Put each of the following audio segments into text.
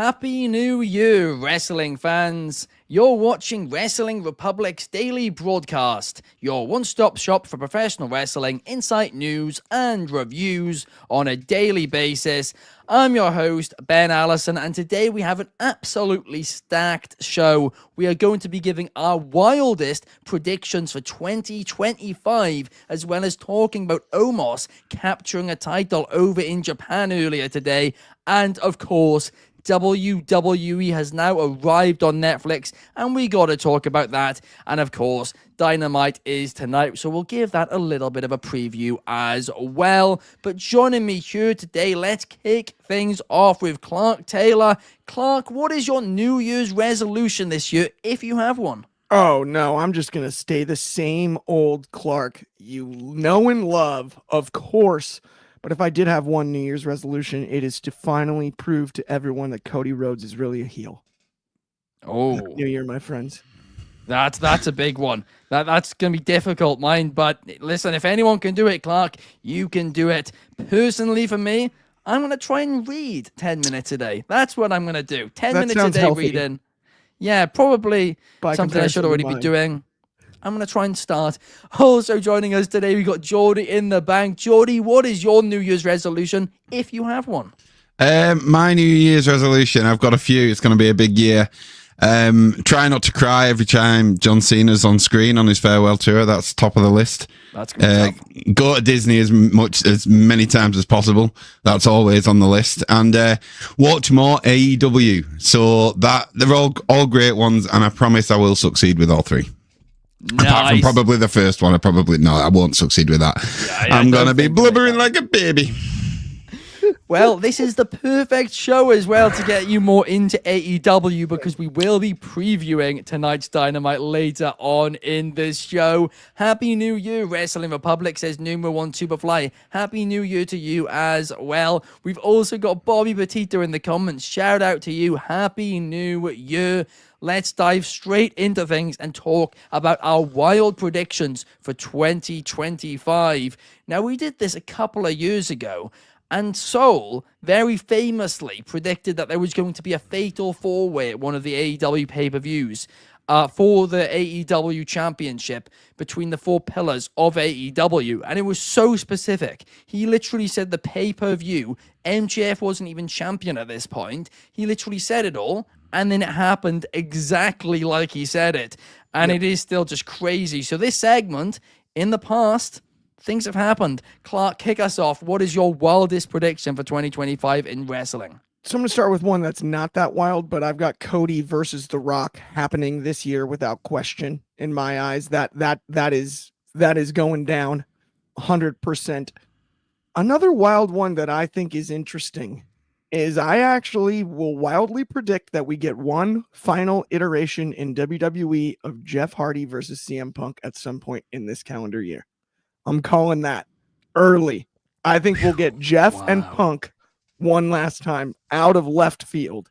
Happy New Year, wrestling fans. You're watching Wrestling Republic's daily broadcast, your one-stop shop for professional wrestling, insight, news, and reviews on a daily basis. I'm your host, Ben Allison, and today we have an absolutely stacked show. We are going to be giving our wildest predictions for 2025, as well as talking about Omos capturing a title over in Japan earlier today, and of course, WWE has now arrived on Netflix, and we got to talk about that. And of course, Dynamite is tonight, so we'll give that a little bit of a preview as well. But joining me here today, let's kick things off with Clark Taylor. Clark, what is your New Year's resolution this year, if you have one? Oh, no, I'm just going to stay the same old Clark you know and love, of course. But if I did have one New Year's resolution, it is to finally prove to everyone that Cody Rhodes is really a heel. Oh, New Year, my friends. That's a big one. That's going to be difficult, mine. But listen, if anyone can do it, Clark, you can do it. Personally, for me, I'm going to try and read 10 minutes a day. That's what I'm going to do. 10 minutes a day healthy. reading. Yeah, probably By something I should already be doing. I'm going to try and start. Also joining us today, we got Jordy In The Bank. Jordy, what is your New Year's resolution, if you have one? My New Year's resolution, I've got a few. It's going to be a big year. Try not to cry every time John Cena's on screen on his farewell tour. That's top of the list. That's good. Go to Disney as many times as possible. That's always on the list. And watch more AEW. So that they're all great ones, and I promise I will succeed with all three. Nice. Apart from probably the first one, I won't succeed with that. Yeah, I'm going to be blubbering like a baby. Well, this is the perfect show as well to get you more into AEW, because we will be previewing tonight's Dynamite later on in this show. Happy New Year, Wrestling Republic, says Numero 1 Superfly. Happy New Year to you as well. We've also got Bobby Batista in the comments. Shout out to you. Happy New Year. Let's dive straight into things and talk about our wild predictions for 2025. Now, we did this a couple of years ago, and Soul very famously predicted that there was going to be a fatal four-way at one of the AEW pay-per-views for the AEW championship between the four pillars of AEW. And it was so specific. He literally said the pay-per-view, MJF wasn't even champion at this point. He literally said it all. And then it happened exactly like he said it. And It is still just crazy. So this segment, in the past, things have happened. Clark, kick us off. What is your wildest prediction for 2025 in wrestling? So I'm going to start with one that's not that wild, but I've got Cody versus The Rock happening this year without question. In my eyes, that is going down 100%. Another wild one that I think is interesting is I actually will wildly predict that we get one final iteration in WWE of Jeff Hardy versus CM Punk at some point in this calendar year. I'm calling that early. I think we'll get Jeff and Punk one last time out of left field.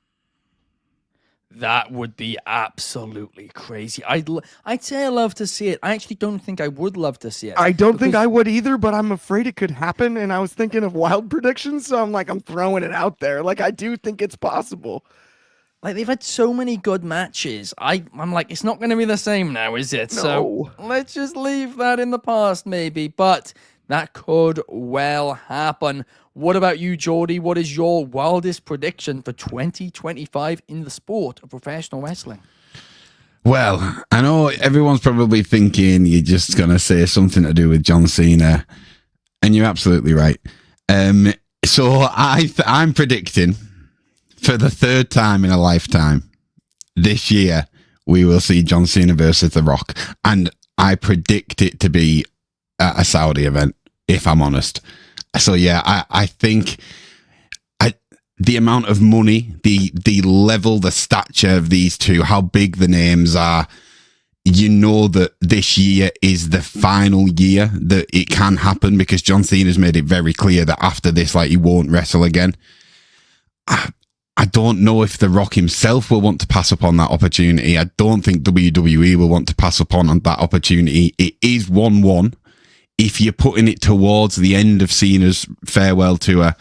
That would be absolutely crazy. I'd say I love to see it. I actually don't think I would love to see it. I don't think I would either, but I'm afraid it could happen. And I was thinking of wild predictions, so I'm throwing it out there. Like, I do think it's possible. Like, they've had so many good matches. I'm like, it's not going to be the same now, is it? No. So let's just leave that in the past, maybe. But that could well happen. What about you, Jordy? What is your wildest prediction for 2025 in the sport of professional wrestling? Well, I know everyone's probably thinking you're just going to say something to do with John Cena, and you're absolutely right. So I'm predicting for the third time in a lifetime this year, we will see John Cena versus The Rock. And I predict it to be a Saudi event, if I'm honest. So yeah, I think the amount of money, the level, the stature of these two, how big the names are, you know that this year is the final year that it can happen, because John Cena's made it very clear that after this, like, he won't wrestle again. I don't know if The Rock himself will want to pass upon that opportunity. I don't think WWE will want to pass upon that opportunity. It is 1-1. If you're putting it towards the end of Cena's farewell tour,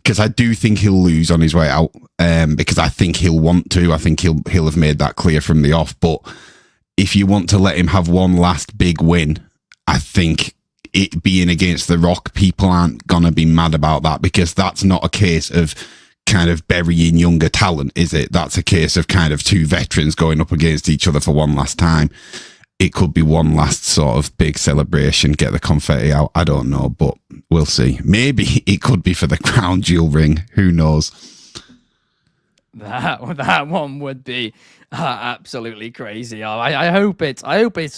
because I do think he'll lose on his way out. Because I think he'll want to. I think he'll have made that clear from the off. But if you want to let him have one last big win, I think it being against The Rock, people aren't gonna be mad about that, because that's not a case of kind of burying younger talent, is it? That's a case of kind of two veterans going up against each other for one last time. It could be one last sort of big celebration, get the confetti out. I don't know, but we'll see. Maybe it could be for the crown jewel ring. Who knows? That one would be absolutely crazy. I hope it's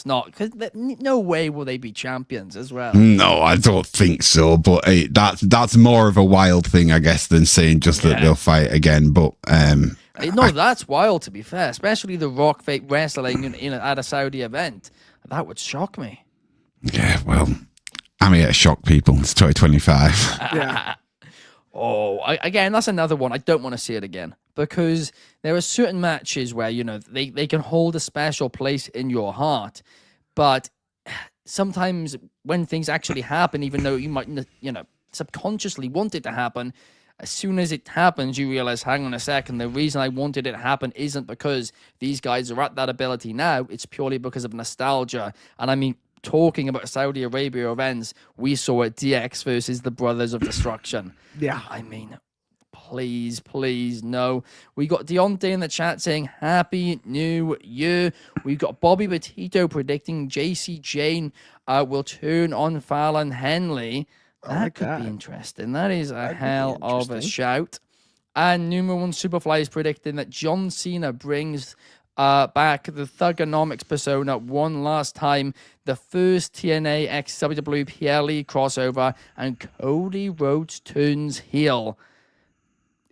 not, because no way will they be champions as well. No, I don't think so. But hey, that's more of a wild thing, I guess, than saying just that they'll fight again. But no, that's wild, to be fair, especially The Rock wrestling at a Saudi event. That would shock me. Yeah, well, I'm here to shock people. It's 2025. Yeah. Again, that's another one. I don't want to see it again, because there are certain matches where, they can hold a special place in your heart, but sometimes when things actually happen, even though you might, subconsciously want it to happen, as soon as it happens, you realize, hang on a second, the reason I wanted it to happen isn't because these guys are at that ability now. It's purely because of nostalgia. And I mean, talking about Saudi Arabia events, we saw it, DX versus the Brothers of Destruction. Yeah. I mean, please, no. We got Deontay in the chat saying, Happy New Year. We got Bobby Petito predicting JC Jane will turn on Fallon Henley. That could be interesting. That is a hell of a shout. And Numero One Superfly is predicting that John Cena brings back the Thugonomics persona one last time, the first TNA x WWE PLE crossover, and Cody Rhodes turns heel.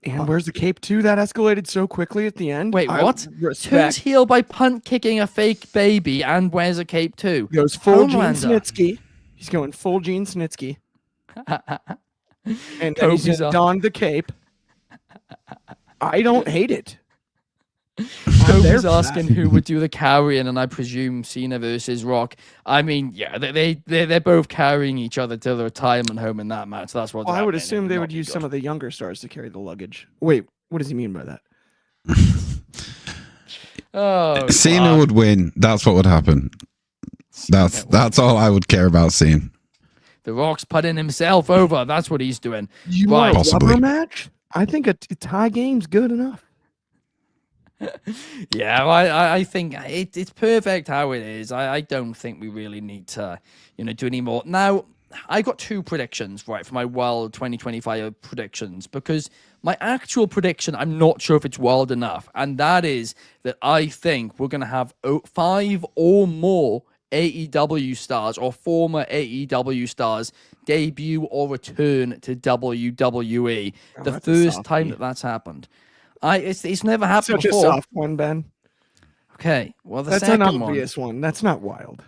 And where's the cape too? That escalated so quickly at the end. Wait, what? Turns heel by punt kicking a fake baby and wears a cape too. Goes full Gene Snitsky. He's going full Gene Snitsky. And then he's donned the cape. I don't hate it. Kobe's asking who would do the carrying, and I presume Cena versus Rock. I mean, yeah, they're both carrying each other to the retirement home in that match. That's what I would assume they would use some of the younger stars to carry the luggage. Wait, what does he mean by that? Cena would win. That's what would happen. That's all I would care about seeing. The Rock's putting himself over. That's what he's doing. You want a rubber match? I think a tie game's good enough. Yeah, I think it's perfect how it is. I don't think we really need to, do any more. Now, I got two predictions, right, for my World 2025 predictions, because my actual prediction, I'm not sure if it's wild enough, and that is that I think we're going to have 5 or more AEW stars or former AEW stars debut or return to WWE. The first time that's happened. It's never happened before. Such a soft one, Ben. Okay, well, that's an obvious one. That's not wild.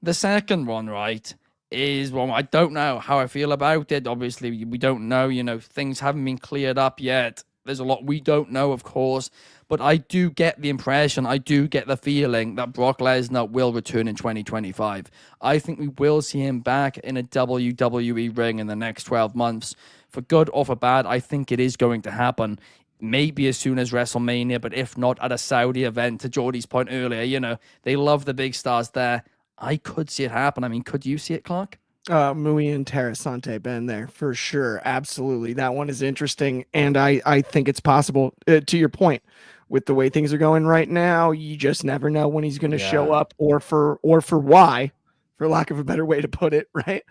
The second one, right, is one I don't know how I feel about it. Obviously, we don't know. Things haven't been cleared up yet. There's a lot we don't know, of course. But I do get the impression, I do get the feeling that Brock Lesnar will return in 2025. I think we will see him back in a WWE ring in the next 12 months. For good or for bad, I think it is going to happen. Maybe as soon as WrestleMania, but if not at a Saudi event, to Jordy's point earlier, they love the big stars there. I could see it happen. I mean, could you see it, Clark? Mui and Terrasante, Ben, there for sure. Absolutely. That one is interesting. And I think it's possible, to your point, with the way things are going right now, you just never know when he's going to show up or for why, for lack of a better way to put it. Right.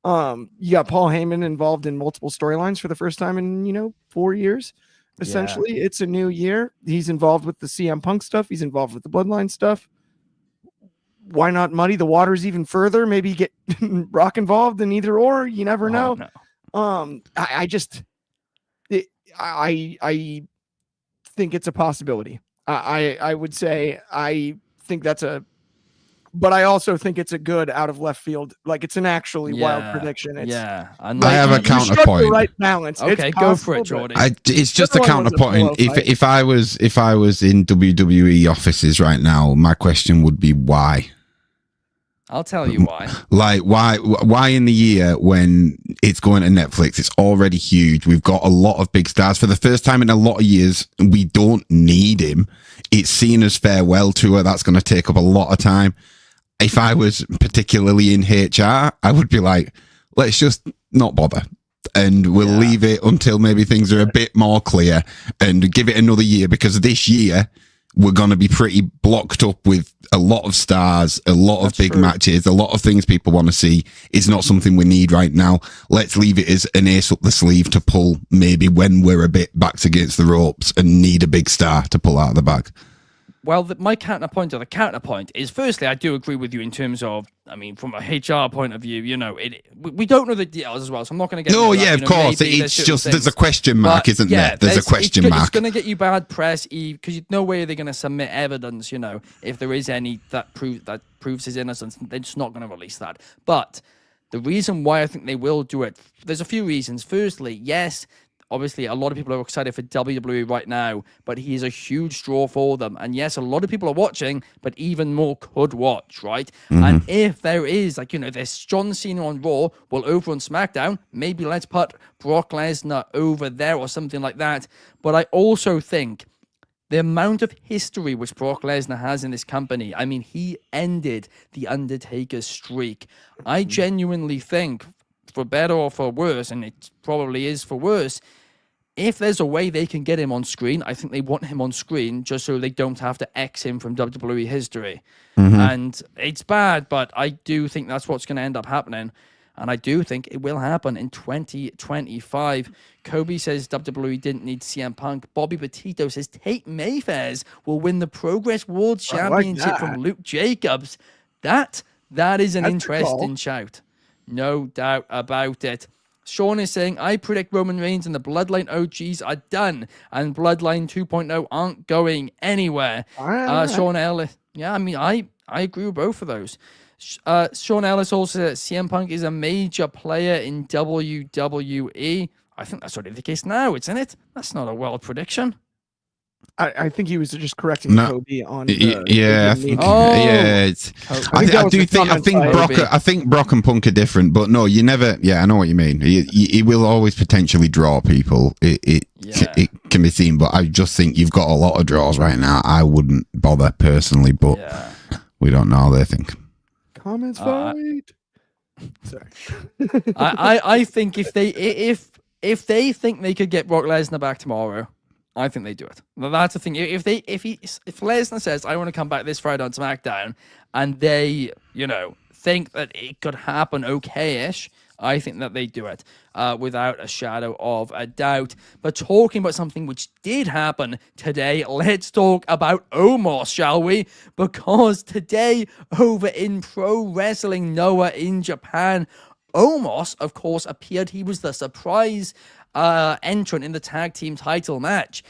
You got Paul Heyman involved in multiple storylines for the first time in, 4 years. Essentially, it's a new year. He's involved with the CM Punk stuff. He's involved with the Bloodline stuff. Why not muddy the waters even further? Maybe get Brock involved in either or. You never know. No. I think it's a possibility. I would say I think that's but I also think it's a good out of left field. Like it's an actually wild prediction. It's, I have a counterpoint. The right balance. Okay, go for it, Jordy. It's just a counterpoint. If I was in WWE offices right now, my question would be why. I'll tell you why. Like, why in the year when it's going to Netflix, it's already huge. We've got a lot of big stars. For the first time in a lot of years, we don't need him. It's seen as farewell tour. That's going to take up a lot of time. If I was particularly in HR, I would be like, let's just not bother. And we'll leave it until maybe things are a bit more clear and give it another year, because this year we're going to be pretty blocked up with a lot of stars, a lot of big matches, a lot of things people want to see. It's not something we need right now. Let's leave it as an ace up the sleeve to pull maybe when we're a bit backs against the ropes and need a big star to pull out of the bag. Well, my counterpoint, or the counterpoint, is firstly, I do agree with you in terms of, I mean, from a HR point of view, you know, we don't know the details as well, so I'm not going to get No, into that. yeah, of course. It's just, there's a question mark, isn't there? There's a question mark. It's going to get you bad press, because no way are they going to submit evidence, you know, if there is any that proves his innocence. They're just not going to release that. But the reason why I think they will do it, there's a few reasons. Firstly, yes, obviously, a lot of people are excited for WWE right now, but he is a huge draw for them. And yes, a lot of people are watching, but even more could watch, right? Mm-hmm. And if there is, like, you know, there's John Cena on Raw, well, over on SmackDown, maybe let's put Brock Lesnar over there or something like that. But I also think the amount of history which Brock Lesnar has in this company, I mean, he ended The Undertaker's streak. I genuinely think, for better or for worse, and it probably is for worse, if there's a way they can get him on screen, I think they want him on screen just so they don't have to X him from WWE history. Mm-hmm. And it's bad, but I do think that's what's going to end up happening. And I do think it will happen in 2025. Kobe says WWE didn't need CM Punk. Bobby Petito says Tate Mayfair's will win the Progress World Championship from Luke Jacobs. That's is an interesting shout. No doubt about it. Sean is saying, I predict Roman Reigns and the Bloodline OGs are done, and Bloodline 2.0 aren't going anywhere. Sean Ellis. Yeah, I mean, I agree with both of those. Sean Ellis also says CM Punk is a major player in WWE. I think that's already the case now, isn't it? That's not a wild prediction. I think he was just correcting Kobe on. I think Brock and Punk are different, but no, you never. Yeah, I know what you mean. He will always potentially draw people. It can be seen, but I just think you've got a lot of draws right now. I wouldn't bother personally, but we don't know how they think. Comments fight. Sorry. I think if they think they could get Brock Lesnar back tomorrow, I think they do it. That's the thing. If Lesnar says, I want to come back this Friday on SmackDown, and they, you know, think that it could happen okay-ish, I think that they do it without a shadow of a doubt. But talking about something which did happen today, let's talk about Omos, shall we? Because today, over in Pro Wrestling Noah in Japan, Omos, of course, appeared. He was the surprise entrant in the tag team title match,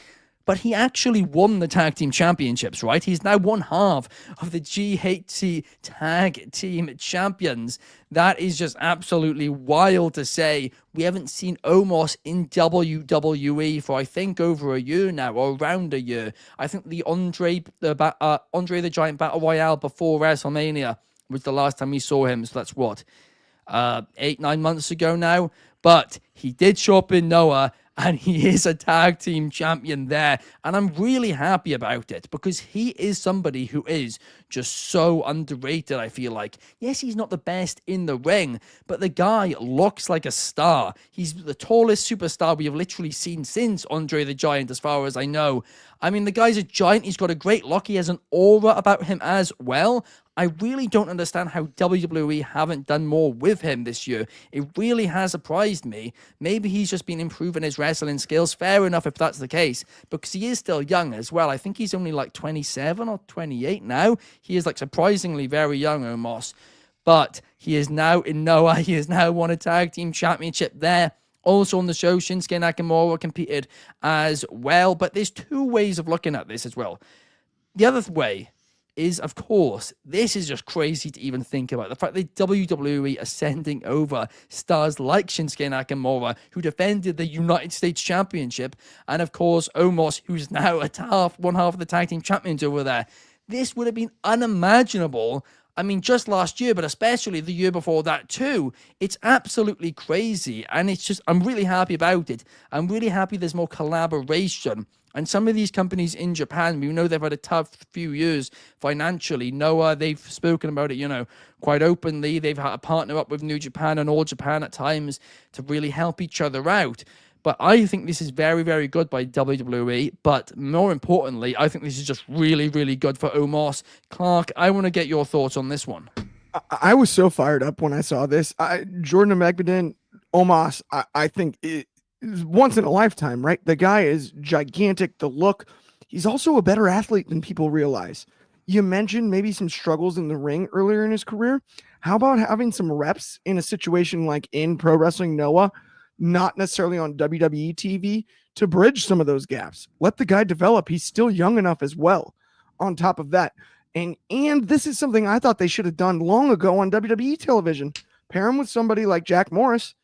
but he actually won the tag team championships, right? He's now one half of the GHC tag team champions. That is just absolutely wild to say. We haven't seen Omos in WWE for, I think, over a year now, or around a year. I think the Andre the Giant Battle Royale before WrestleMania was the last time we saw him, so that's what, 8-9 months ago now. But he did show up in Noah, and he is a tag team champion there. And I'm really happy about it, because he is somebody who is just so underrated, I feel like. Yes, he's not the best in the ring, but the guy looks like a star. He's the tallest superstar we have literally seen since Andre the Giant, as far as I know. I mean, the guy's a giant. He's got a great look. He has an aura about him as well. I really don't understand how WWE haven't done more with him this year. It really has surprised me. Maybe he's just been improving his wrestling skills. Fair enough if that's the case, because he is still young as well. I think he's only like 27 or 28 now. He is like surprisingly very young, Omos. But he is now in Noah. He has now won a tag team championship there. Also on the show, Shinsuke Nakamura competed as well. But there's two ways of looking at this as well. The other way is, of course, this is just crazy to even think about. The fact that WWE are sending over stars like Shinsuke Nakamura, who defended the United States Championship, and of course, Omos, who's now one half of the tag team champions over there. This would have been unimaginable I mean, just last year, but especially the year before that too. It's absolutely crazy. And it's just, I'm really happy about it. I'm really happy there's more collaboration. And some of these companies in Japan, we know they've had a tough few years financially. Noah, they've spoken about it, quite openly. They've had to partner up with New Japan and All Japan at times to really help each other out. But I think this is very, very good by WWE. But more importantly, I think this is just really, really good for Omos. Clark, I want to get your thoughts on this one. I was so fired up when I saw this. Jordan Megbaden, Omos, I think it is once in a lifetime, right? The guy is gigantic. The look, he's also a better athlete than people realize. You mentioned maybe some struggles in the ring earlier in his career. How about having some reps in a situation like in Pro Wrestling Noah, not necessarily on WWE TV, to bridge some of those gaps? Let the guy develop. He's still young enough as well. On top of that, and this is something I thought they should have done long ago on WWE television. Pair him with somebody like Jack Morris,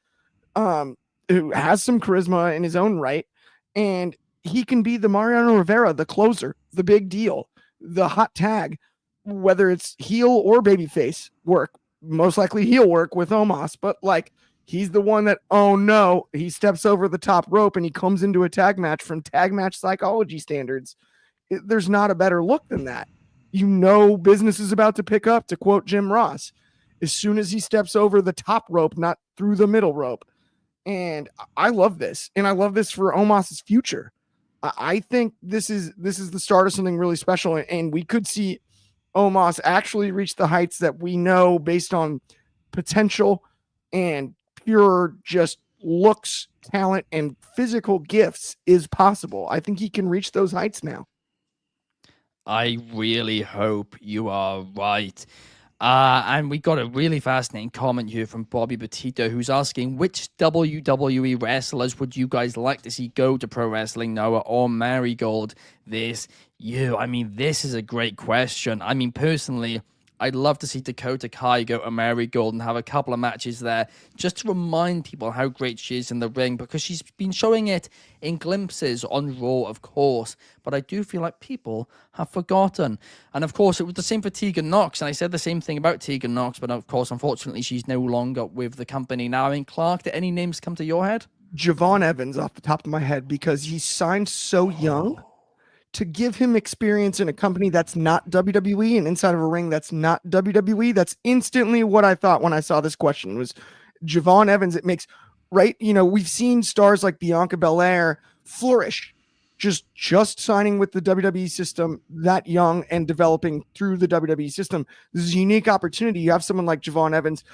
who has some charisma in his own right, and he can be the Mariano Rivera, the closer, the big deal, the hot tag, whether it's heel or babyface work. Most likely heel work with Omos, but like, he's the one that, oh no, he steps over the top rope and he comes into a tag match from tag match psychology standards. There's not a better look than that. Business is about to pick up, to quote Jim Ross, as soon as he steps over the top rope, not through the middle rope. And I love this. And I love this for Omos's future. I think this is the start of something really special. And we could see Omos actually reach the heights that we know based on potential and pure just looks, talent, and physical gifts is possible. I think he can reach those heights now. I really hope you are right. And we got a really fascinating comment here from Bobby Petito, who's asking, which WWE wrestlers would you guys like to see go to Pro Wrestling Noah or Marigold this year? I mean, this is a great question. I mean, personally, I'd love to see Dakota Kai go to Marigold and have a couple of matches there just to remind people how great she is in the ring, because she's been showing it in glimpses on Raw, of course, but I do feel like people have forgotten. And of course, it was the same for Tegan Nox, and I said the same thing about Tegan Nox, but of course, unfortunately, she's no longer with the company now. I mean, Clark, did any names come to your head? Javon Evans off the top of my head, because he signed so young. To give him experience in a company that's not WWE and inside of a ring that's not WWE, that's instantly what I thought when I saw this question was Javon Evans. It makes, right? We've seen stars like Bianca Belair flourish, just signing with the WWE system that young and developing through the WWE system. This is a unique opportunity. You have someone like Javon Evans.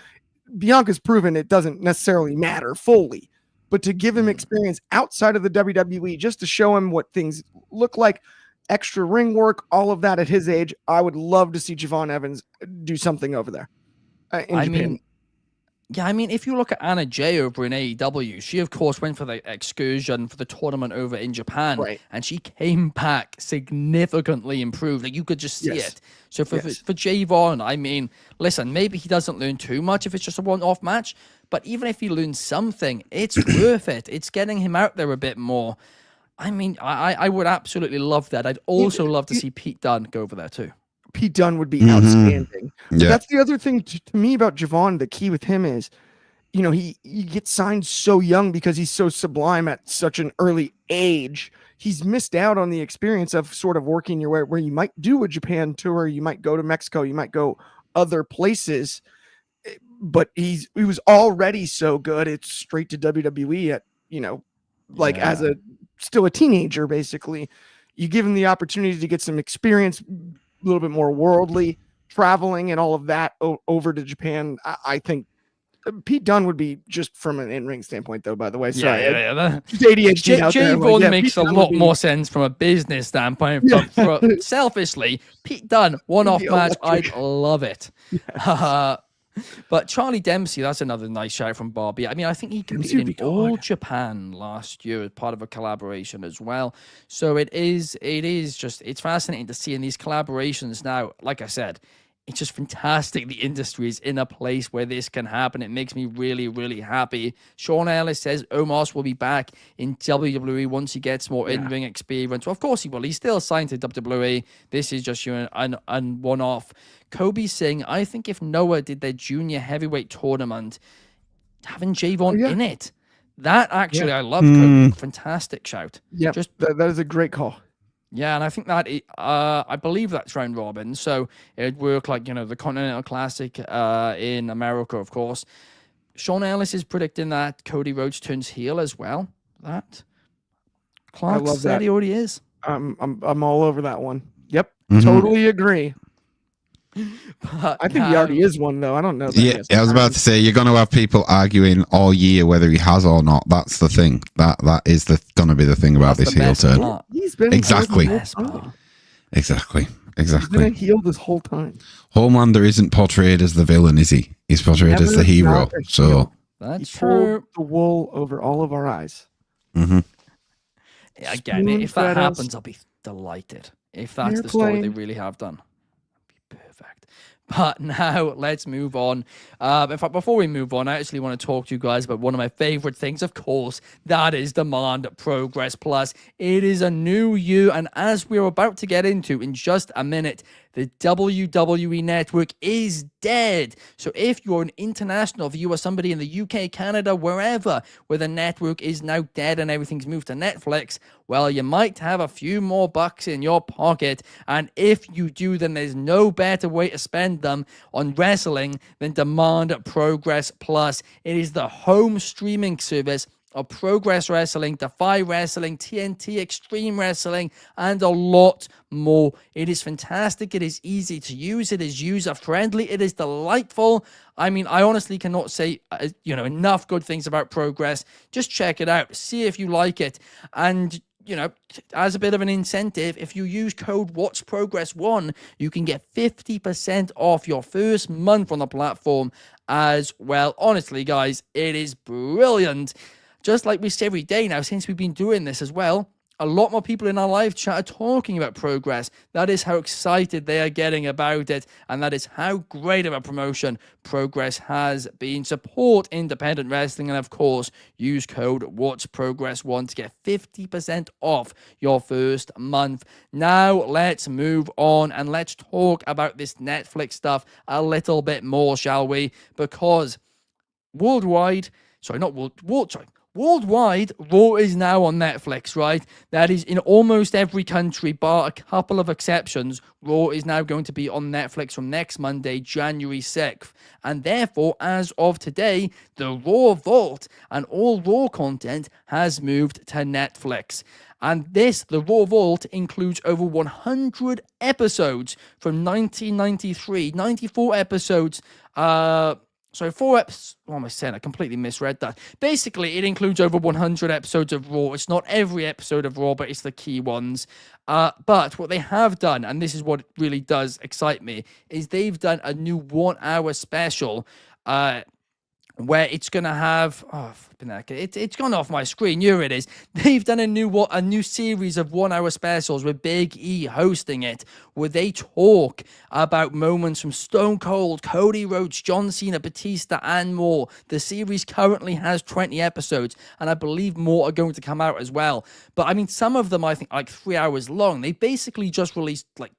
Bianca's proven it doesn't necessarily matter fully, but to give him experience outside of the WWE, just to show him what things look like, extra ring work, all of that at his age, I would love to see Javon Evans do something over there in Japan. I mean, if you look at Anna Jay over in AEW, she, of course, went for the excursion for the tournament over in Japan, right, and she came back significantly improved. Like, you could just see it. So for Javon, I mean, listen, maybe he doesn't learn too much if it's just a one-off match, but even if he learns something, it's worth it. It's getting him out there a bit more. I mean, I would absolutely love that. I'd also love to see Pete Dunne go over there too. Pete Dunne would be outstanding. Yeah. That's the other thing to me about Javon. The key with him is, he gets signed so young because he's so sublime at such an early age. He's missed out on the experience of sort of working your way where you might do a Japan tour, you might go to Mexico, you might go other places, but he was already so good. It's straight to WWE at, as still a teenager, basically. You give him the opportunity to get some experience, a little bit more worldly, traveling and all of that over to Japan. I think Pete Dunne would be, just from an in-ring standpoint, though, by the way. Sorry. ADHD out there. Javon makes a lot more sense from a business standpoint. But selfishly, Pete Dunne, one-off match, I'd love it. But Charlie Dempsey, that's another nice shout from Bobby. I mean, I think he competed in All Japan last year as part of a collaboration as well. So it's fascinating to see in these collaborations now. Like I said, it's just fantastic. The industry is in a place where this can happen. It makes me really, really happy. Sean Ellis says Omos will be back in WWE once he gets more in-ring experience. Well, of course he will. He's still signed to WWE. This is just an one-off. Kobe Singh, I think if Noah did their junior heavyweight tournament, having Javon in it, that actually, I love Kobe. Fantastic shout. Yeah, that is a great call. Yeah, and I think that I believe that's round robin, so it'd work like, the Continental Classic in America, of course. Sean Ellis is predicting that Cody Rhodes turns heel as well. That Clark said he already is. I'm all over that one. Yep, totally agree. But I think he already is one, though. I don't know. Yeah, I was about to say, you're going to have people arguing all year whether he has or not. That's the thing. That is going to be the thing about this heel turn. He's been exactly. He's been a heel this whole time. Homelander isn't portrayed as the villain, is he? He's portrayed as the hero. So that's true. The wool over all of our eyes. Again, if that happens, I'll be delighted. If that's the story they really have done. Perfect. But now let's move on. In fact, before we move on, I actually want to talk to you guys about one of my favorite things, of course. That is Demand Progress Plus. It is a new year, and as we're about to get into in just a minute, the WWE Network is dead. So if you're an international viewer, somebody in the UK, Canada, wherever, where the network is now dead and everything's moved to Netflix, well, you might have a few more bucks in your pocket. And if you do, then there's no better way to spend them on wrestling than Demand Progress Plus. It is the home streaming service of Progress Wrestling, Defy Wrestling, TNT Extreme Wrestling, and a lot more. It is fantastic. It is easy to use. It is user-friendly. It is delightful. I mean, I honestly cannot say, enough good things about Progress. Just check it out. See if you like it. And as a bit of an incentive, if you use code WatchProgress1, you can get 50% off your first month on the platform as well. Honestly, guys, it is brilliant. Just like we say every day now, since we've been doing this as well, a lot more people in our live chat are talking about Progress. That is how excited they are getting about it, and that is how great of a promotion Progress has been. Support independent wrestling, and of course, use code WatchProgress1 to get 50% off your first month. Now, let's move on, and let's talk about this Netflix stuff a little bit more, shall we? Because worldwide, Raw is now on Netflix, right? That is in almost every country, bar a couple of exceptions. Raw is now going to be on Netflix from next Monday, January 6th. And therefore, as of today, the Raw Vault and all Raw content has moved to Netflix. And the Raw Vault includes over 100 episodes from 1993, 94 episodes, So 4 episodes, what am I saying? I completely misread that. Basically, it includes over 100 episodes of Raw. It's not every episode of Raw, but it's the key ones. But what they have done, and this is what really does excite me, is they've done a new 1 hour special where it's going to have... it's gone off my screen. Here it is. They've done a new series of 1 hour specials with Big E hosting it, where they talk about moments from Stone Cold, Cody Rhodes, John Cena, Batista, and more. The series currently has 20 episodes, and I believe more are going to come out as well. But I mean, some of them, I think, like 3 hours long. They basically just released like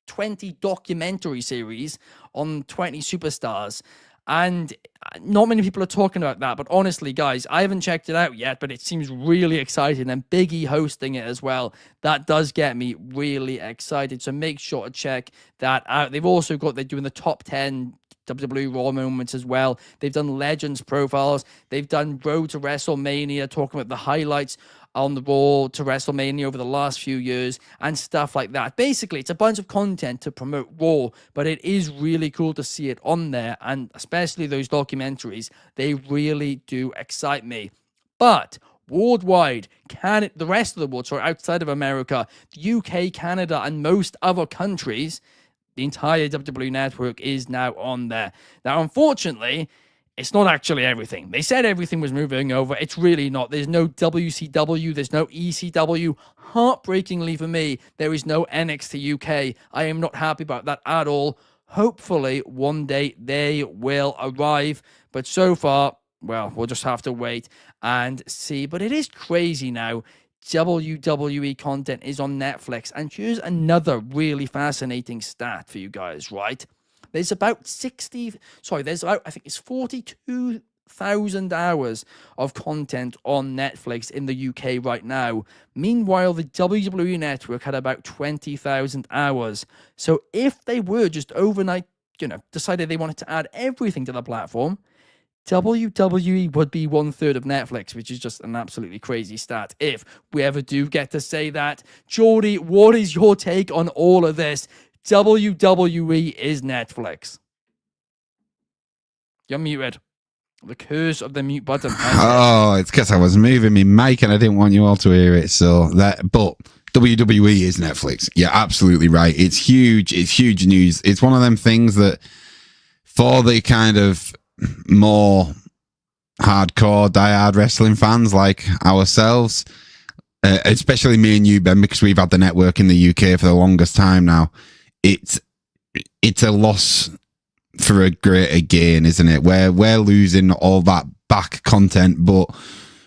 20 documentary series on 20 superstars. And not many people are talking about that, but honestly, guys, I haven't checked it out yet, but it seems really exciting, and Big E hosting it as well. That does get me really excited, so make sure to check that out. They're doing the top 10 WWE Raw moments as well. They've done Legends profiles. They've done Road to WrestleMania, talking about the highlights on the Raw to WrestleMania over the last few years and stuff like that. Basically, it's a bunch of content to promote Raw, but it is really cool to see it on there, and especially those documentaries, they really do excite me. But worldwide, the rest of the world, outside of America, the UK, Canada, and most other countries, the entire WWE Network is now on there. Now, unfortunately, it's not actually everything. They said everything was moving over. It's really not. There's no WCW. There's no ECW. Heartbreakingly for me, there is no NXT UK. I am not happy about that at all. Hopefully, one day they will arrive. But so far, well, we'll just have to wait and see. But it is crazy now. WWE content is on Netflix. And here's another really fascinating stat for you guys, right? There's about, I think it's 42,000 hours of content on Netflix in the UK right now. Meanwhile, the WWE Network had about 20,000 hours. So if they were just overnight, decided they wanted to add everything to the platform, WWE would be 1/3 of Netflix, which is just an absolutely crazy stat if we ever do get to say that. Jordy, what is your take on all of this? WWE is Netflix. You're muted. The curse of the mute button. Oh, it's because I was moving my mic and I didn't want you all to hear it. But WWE is Netflix. You're absolutely right. It's huge. It's huge news. It's one of them things that for the kind of more hardcore, diehard wrestling fans like ourselves, especially me and you, Ben, because we've had the network in the UK for the longest time now, it's a loss for a greater gain, isn't it? We're losing all that back content, but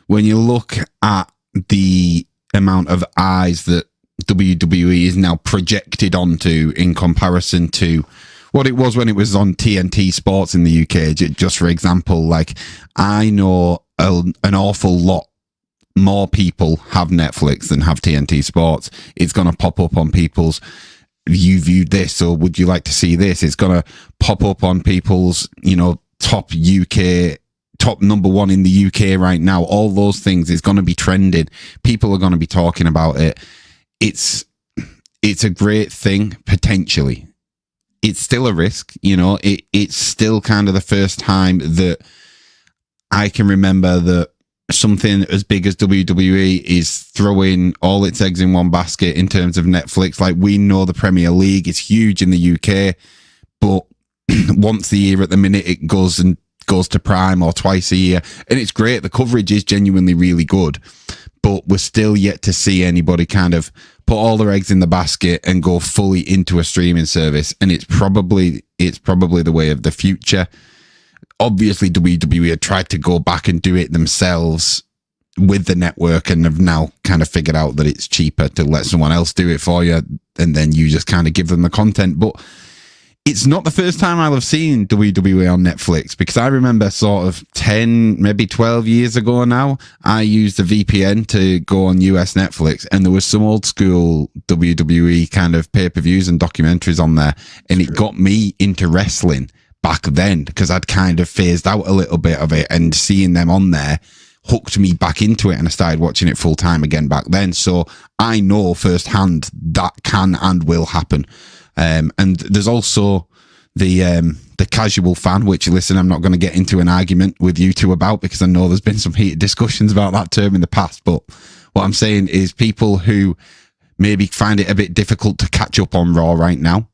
when you look at the amount of eyes that WWE is now projected onto in comparison to what it was when it was on TNT Sports in the UK, just for example, like I know an awful lot more people have Netflix than have TNT Sports. It's going to pop up on people's, you viewed this, or would you like to see this? It's going to pop up on people's, top number one in the UK right now. All those things is going to be trending. People are going to be talking about it. It's a great thing, potentially. It's still a risk, it's still kind of the first time that I can remember that something as big as WWE is throwing all its eggs in one basket in terms of Netflix. Like, we know the Premier League is huge in the UK, but once a year at the minute it goes to Prime, or twice a year, and it's great. The coverage is genuinely really good, but we're still yet to see anybody kind of put all their eggs in the basket and go fully into a streaming service. And it's probably the way of the future. Obviously, WWE had tried to go back and do it themselves with the network and have now kind of figured out that it's cheaper to let someone else do it for you, and then you just kind of give them the content. But it's not the first time I'll have seen WWE on Netflix, because I remember sort of 10, maybe 12 years ago now, I used a VPN to go on US Netflix, and there was some old school WWE kind of pay-per-views and documentaries on there, and it got me into wrestling back then, because I'd kind of phased out a little bit of it, and seeing them on there hooked me back into it, and I started watching it full time again back then. So I know firsthand that can and will happen. And there's also the casual fan, which, listen, I'm not going to get into an argument with you two about, because I know there's been some heated discussions about that term in the past. But what I'm saying is people who maybe find it a bit difficult to catch up on Raw right now,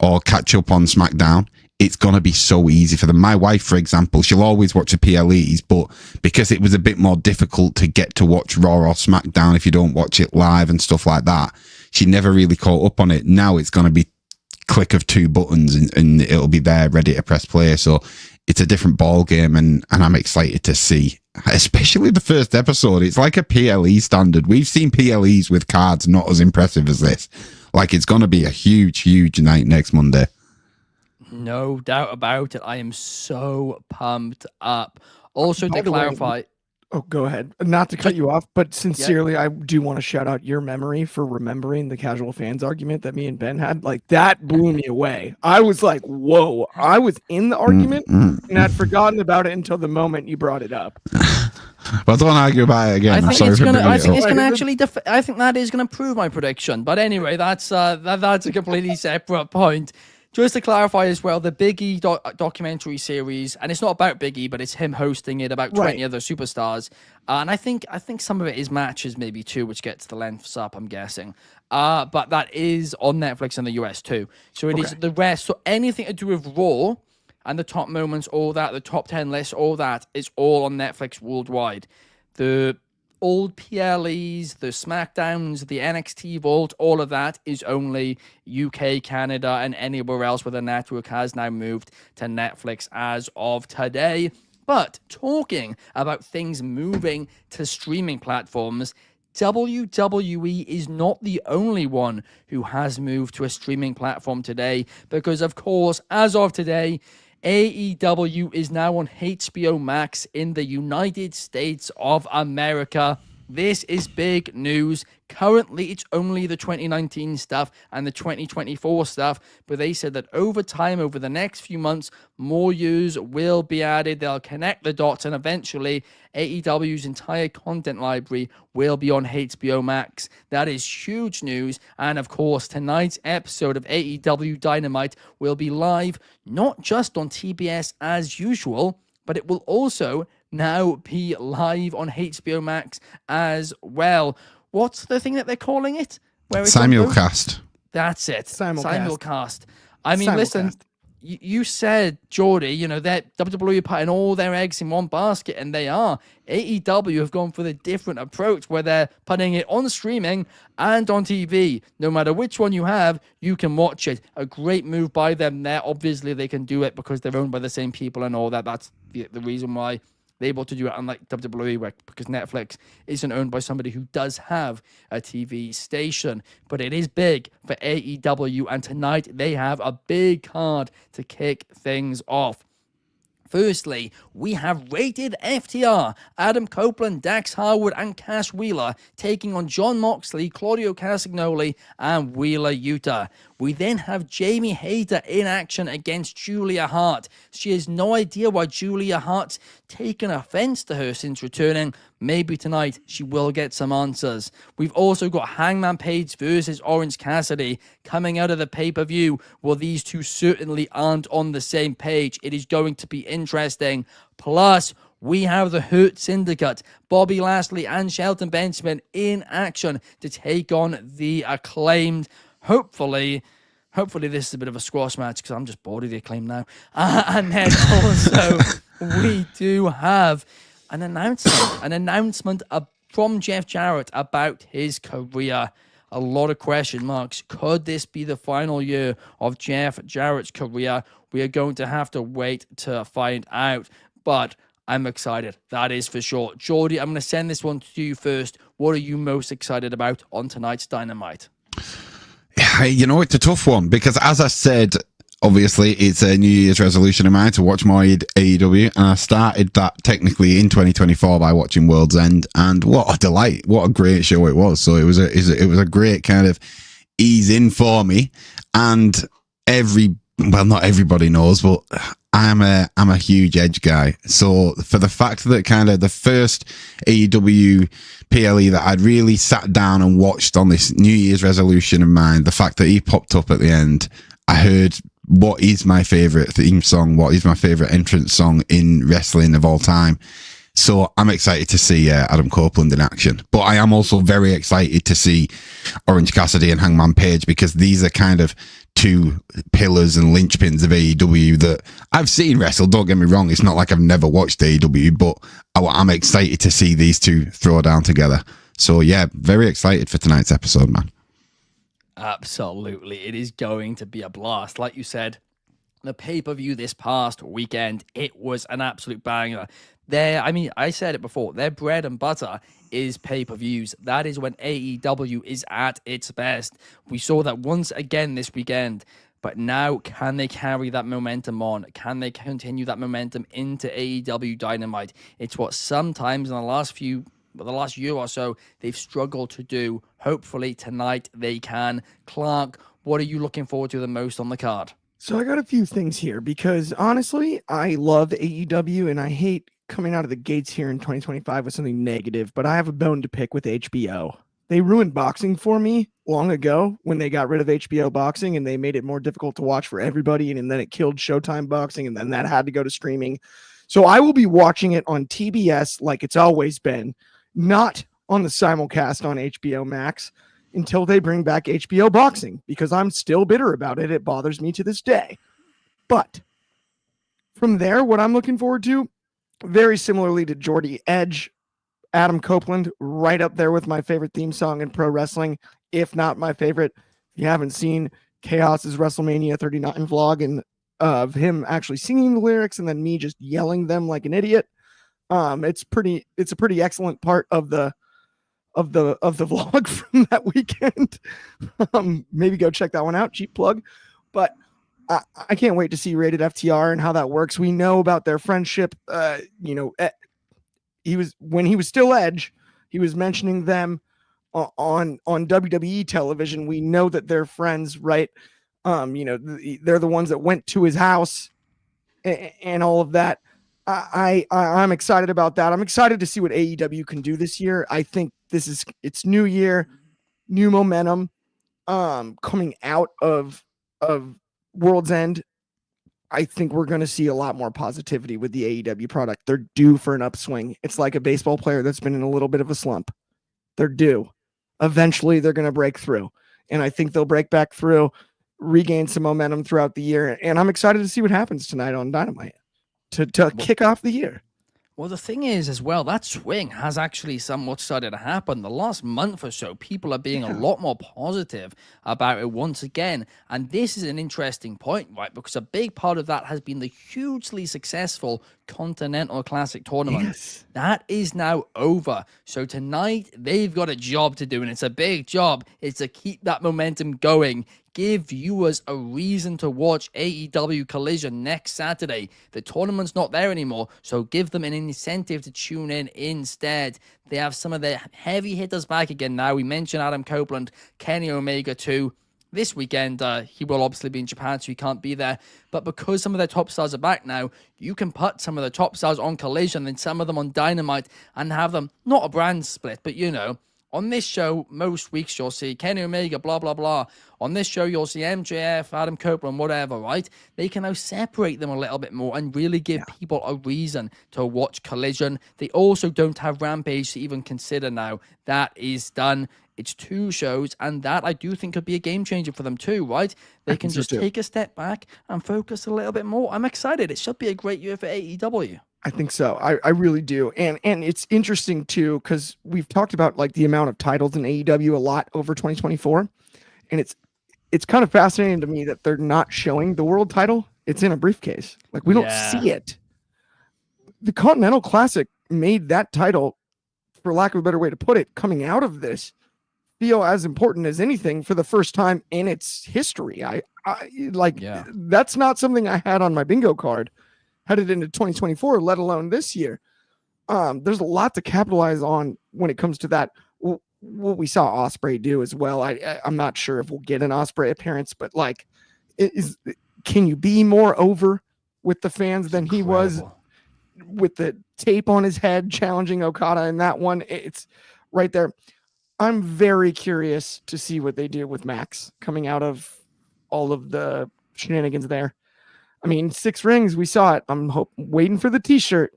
or catch up on SmackDown, it's going to be so easy for them. My wife, for example, she'll always watch the PLEs, but because it was a bit more difficult to get to watch Raw or SmackDown if you don't watch it live and stuff like that, she never really caught up on it. Now it's going to be click of two buttons and it'll be there ready to press play. So it's a different ball game, and I'm excited to see, especially the first episode. It's like a PLE standard. We've seen PLEs with cards not as impressive as this. Like, it's going to be a huge night next Monday. No doubt about it. I am so pumped up. Also, to clarify, oh, go ahead. Not to cut you off, but sincerely, I do want to shout out your memory for remembering the casual fans argument that me and Ben had. Like, that blew me away. I was like, whoa. I was in the argument and I'd forgotten about it until the moment you brought it up. Well, don't argue about it again. I think that is gonna prove my prediction. But anyway, that's a completely separate point. Just to clarify as well, the Big E documentary series, and it's not about Big E, but it's him hosting it, about 20 other superstars. And I think some of it is matches maybe too, which gets the lengths up, I'm guessing. But that is on Netflix in the US too. So it is the rest. So anything to do with Raw and the top moments, all that, the top 10 lists, all that is all on Netflix worldwide. The old PLEs, the SmackDowns, the NXT Vault, all of that is only UK, Canada, and anywhere else where the network has now moved to Netflix as of today. But talking about things moving to streaming platforms, WWE is not the only one who has moved to a streaming platform today, because of course, as of today, AEW is now on HBO Max in the United States of America. This is big news. Currently, it's only the 2019 stuff and the 2024 stuff, but they said that over time, over the next few months, more years will be added. They'll connect the dots, and eventually, AEW's entire content library will be on HBO Max. That is huge news. And of course, tonight's episode of AEW Dynamite will be live, not just on TBS as usual, but it will also now be live on HBO Max as well. What's the thing that they're calling it? Where it's Simulcast. That's it. Simulcast. Simulcast. I mean, listen, Simulcast. you said, Jordy, you know, that WWE are putting all their eggs in one basket, and they are. AEW have gone for the different approach where they're putting it on streaming and on TV. No matter which one you have, you can watch it. A great move by them there. Obviously, they can do it because they're owned by the same people and all that. That's the reason why they're able to do it, unlike WWE, because Netflix isn't owned by somebody who does have a TV station. But it is big for AEW, and tonight they have a big card to kick things off. Firstly, we have Rated FTR, Adam Copeland, Dax Harwood, and Cash Wheeler taking on Jon Moxley, Claudio Castagnoli, and Wheeler Yuta. We then have Jamie Hayter in action against Julia Hart. She has no idea why Julia Hart's taken offense to her since returning. Maybe tonight she will get some answers. We've also got Hangman Page versus Orange Cassidy coming out of the pay-per-view. Well, these two certainly aren't on the same page. It is going to be interesting. Plus, we have the Hurt Syndicate, Bobby Lashley and Shelton Benjamin in action to take on the Acclaimed. Hopefully this is a bit of a squash match because I'm just bored of the Acclaimed now. And then also we do have an announcement from Jeff Jarrett about his career. A lot of question marks. Could this be the final year of Jeff Jarrett's career? We are going to have to wait to find out. But I'm excited. That is for sure. Jordy, I'm going to send this one to you first. What are you most excited about on tonight's Dynamite? You know, it's a tough one because, as I said, obviously it's a New Year's resolution of mine to watch more AEW, and I started that technically in 2024 by watching World's End, and what a delight! What a great show it was. So it was a great kind of ease in for me, and not everybody knows, but I'm a huge Edge guy. So for the fact that kind of the first AEW PLE that I'd really sat down and watched on this New Year's resolution of mine, the fact that he popped up at the end, I heard what is my favorite theme song, what is my favorite entrance song in wrestling of all time. So I'm excited to see Adam Copeland in action. But I am also very excited to see Orange Cassidy and Hangman Page, because these are kind of two pillars and linchpins of AEW that I've seen wrestle. Don't get me wrong, it's not like I've never watched AEW, but I'm excited to see these two throw down together. So yeah, very excited for tonight's episode, man. Absolutely. It is going to be a blast. Like you said, the pay-per-view this past weekend, it was an absolute banger. I said it before, their bread and butter is pay-per-views. That is when AEW is at its best. We saw that once again this weekend, but now can they carry that momentum on? Can they continue that momentum into AEW Dynamite? It's what sometimes in the last year or so, they've struggled to do. Hopefully tonight they can. Clark, what are you looking forward to the most on the card? So I got a few things here because honestly, I love AEW and I hate coming out of the gates here in 2025 with something negative, but I have a bone to pick with HBO. They ruined boxing for me long ago when they got rid of HBO boxing and they made it more difficult to watch for everybody. And then it killed Showtime boxing, and then that had to go to streaming. So I will be watching it on TBS like it's always been, not on the simulcast on HBO Max until they bring back HBO boxing, because I'm still bitter about it. It bothers me to this day. But from there, what I'm looking forward to, very similarly to Jordy, Edge, Adam Copeland, right up there with my favorite theme song in pro wrestling, if not my favorite. If you haven't seen Chaos's WrestleMania 39 vlog and of him actually singing the lyrics and then me just yelling them like an idiot, it's a pretty excellent part of the vlog from that weekend. Maybe go check that one out. Cheap plug, but I can't wait to see Rated FTR and how that works. We know about their friendship. When he was still Edge, he was mentioning them on WWE television. We know that they're friends, right? They're the ones that went to his house and all of that. I'm excited about that. I'm excited to see what AEW can do this year. I think it's new year, new momentum, coming out of World's End. I think we're going to see a lot more positivity with the AEW product. They're due for an upswing. It's like a baseball player that's been in a little bit of a slump. They're due. Eventually, they're going to break through. And I think they'll break back through, regain some momentum throughout the year. And I'm excited to see what happens tonight on Dynamite to kick off the year. Well, the thing is, as well, that swing has actually somewhat started to happen. The last month or so, people are being a lot more positive about it once again. And this is an interesting point, right? Because a big part of that has been the hugely successful Continental Classic tournament. Yes. That is now over. So tonight, they've got a job to do, and it's a big job. It's to keep that momentum going. Give viewers a reason to watch AEW Collision next Saturday. The tournament's not there anymore, so give them an incentive to tune in instead. They have some of the heavy hitters back again now. We mentioned Adam Copeland, Kenny Omega too. This weekend, he will obviously be in Japan, so he can't be there. But because some of their top stars are back now, you can put some of the top stars on Collision and some of them on Dynamite and have them, not a brand split, but on this show, most weeks you'll see Kenny Omega, blah, blah, blah. On this show, you'll see MJF, Adam Copeland, whatever, right? They can now separate them a little bit more and really give people a reason to watch Collision. They also don't have Rampage to even consider now. That is done. It's 2 shows, and that I do think could be a game changer for them too, right? They can just take a step back and focus a little bit more. I'm excited. It should be a great year for AEW. I think so. I really do. And it's interesting too, because we've talked about like the amount of titles in AEW a lot over 2024. And it's kind of fascinating to me that they're not showing the world title. It's in a briefcase. Like we don't see it. The Continental Classic made that title, for lack of a better way to put it, coming out of this, feel as important as anything for the first time in its history. That's not something I had on my bingo card headed into 2024, let alone this year. There's a lot to capitalize on when it comes to that. What we saw Ospreay do as well. I'm not sure if we'll get an Ospreay appearance, but can you be more over with the fans than he was with the tape on his head challenging Okada in that one? It's right there. I'm very curious to see what they do with Max coming out of all of the shenanigans there. I mean, 6 rings, we saw it. I'm waiting for the t-shirt.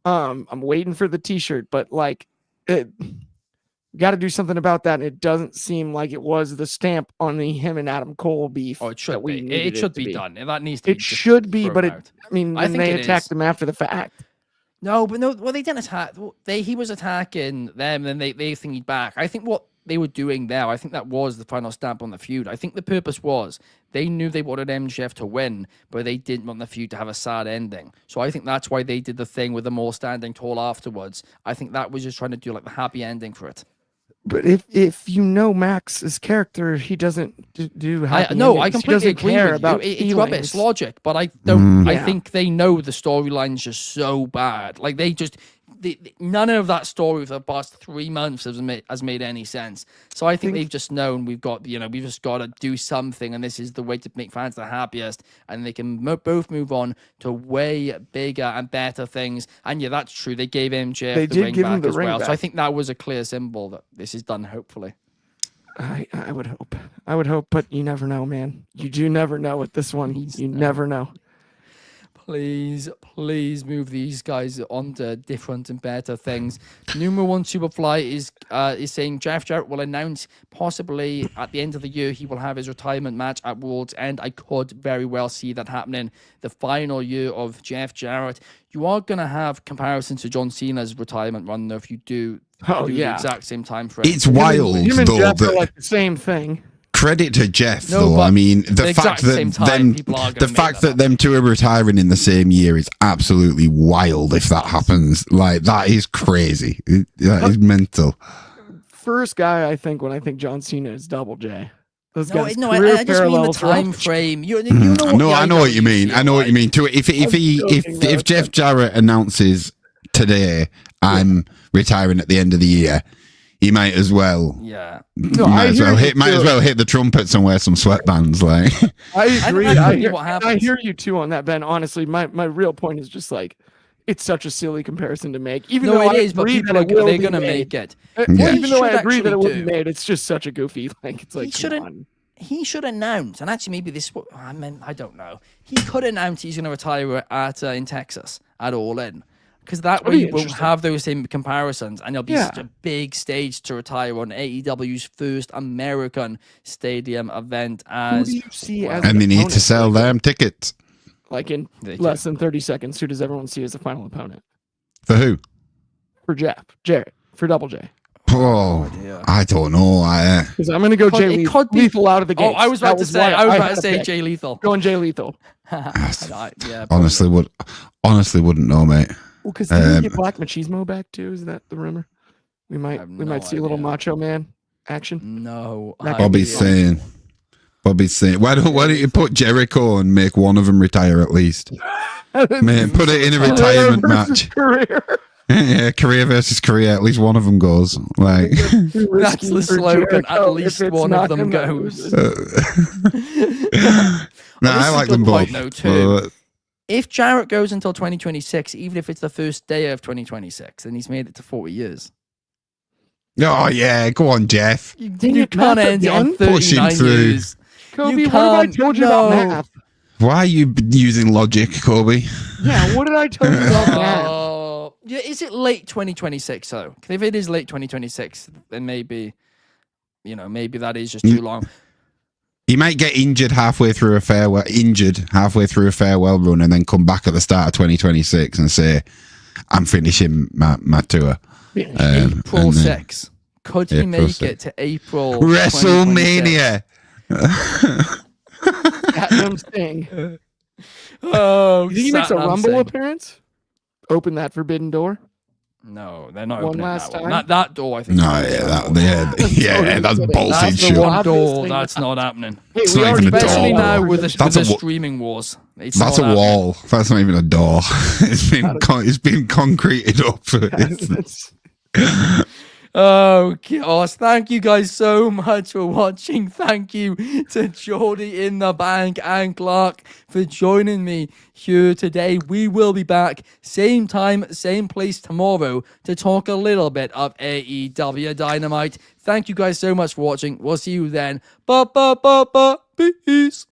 I'm waiting for the t-shirt, but got to do something about that. And it doesn't seem like it was the stamp on the him and Adam Cole beef. Oh, it should be. It should be done. That needs to. It should be, but I think they attacked him after the fact. No, but no. Well, they didn't attack. He was attacking them, and then they thingied back. I think what they were doing there, I think that was the final stamp on the feud. I think the purpose was they knew they wanted MJF to win, but they didn't want the feud to have a sad ending. So I think that's why they did the thing with them all standing tall afterwards. I think that was just trying to do like the happy ending for it. But if you know Max's character, he doesn't do happy endings. I completely agree with you. It's rubbish logic, but I don't. I think they know the storyline's just so bad. Like none of that story for the past 3 months has made any sense. So I think they've just known we've just got to do something, and this is the way to make fans the happiest, and they can both move on to way bigger and better things. And that's true. They gave MJF the ring back as well. So I think that was a clear symbol that this is done, hopefully. I would hope, but you never know, man. You do never know with this one. You never know. please move these guys on to different and better things. Numero one Superfly is saying Jeff Jarrett will announce possibly at the end of the year he will have his retirement match at World's End. I could very well see that happening. The final year of Jeff Jarrett. You are going to have comparisons to John Cena's retirement run, though, if you do the exact same time frame. It's wild, him and though. Jeff are like the same thing. Credit to Jeff, No, though. but I mean, the the fact exact same that time, people are gonna the make fact that that them two are retiring in the same year is absolutely wild. If that happens, like that is crazy. That is mental. First guy I think when I think John Cena is Double J. Those guys I just mean the time frame. You know No, I know what you IWC mean. I know what you mean. To if Jeff Jarrett announces today, I'm retiring at the end of the year, he might as well. Yeah. No, might as well hit the trumpets and wear some sweatbands. Like I agree. What happens. I hear you too on that, Ben. Honestly, my real point is just like it's such a silly comparison to make. Even though it is, but people are going to make it. Even though I should agree that it would actually be made, it's just such a goofy. Like it's like he should announce, and actually maybe this. I mean, I don't know. He could announce he's going to retire at in Texas at All In, because that way you won't have those same comparisons, and it'll be such a big stage to retire on AEW's first American stadium event. Who do you see as and they need to sell them tickets. Like in less than 30 seconds, who does everyone see as the final opponent? For who? For Jarrett, for Double J. Oh, I don't know. Because I'm going to go Jay Lethal out of the gate. Oh, I was about to say Jay Lethal. Going Jay Lethal. Honestly, wouldn't know, mate. Well, because did we get Black Machismo back too? Is that the rumor? We might see a little Macho Man action. No, Bobby's saying, why don't you put Jericho and make one of them retire at least? Man, put it in a retirement match. Career. Yeah, career versus career. At least one of them goes. Like that's the slogan. At least one of them goes. I like them both. If Jarrett goes until 2026, even if it's the first day of 2026, then he's made it to 40 years. Oh yeah, go on, Jeff. You can't end it on 39 years. Kobe, what have I told you about math? Why are you using logic, Kobe? Yeah, what did I tell you about math? Yeah, is it late 2026 though? If it is late 2026, then maybe that is just too long. He might get injured halfway through a farewell run, and then come back at the start of 2026 and say, "I'm finishing my tour." April 6. Could he make it to April? WrestleMania. That thing. Oh, you think he makes a Rumble appearance? Open that forbidden door? No, they're not one opening last that time. One. That door, I think. No, that's bullshit. That's the shit. one door. That's not happening. Hey, It's not even a Especially door. now with the That's streaming wars. That's a wall. That's not even a door. It's been concreted up. Oh gosh, thank you guys so much for watching. Thank you to Jordy in the Bank and Clark for joining me here today. We will be back same time, same place tomorrow to talk a little bit of AEW Dynamite. Thank you guys so much for watching. We'll see you then. Peace.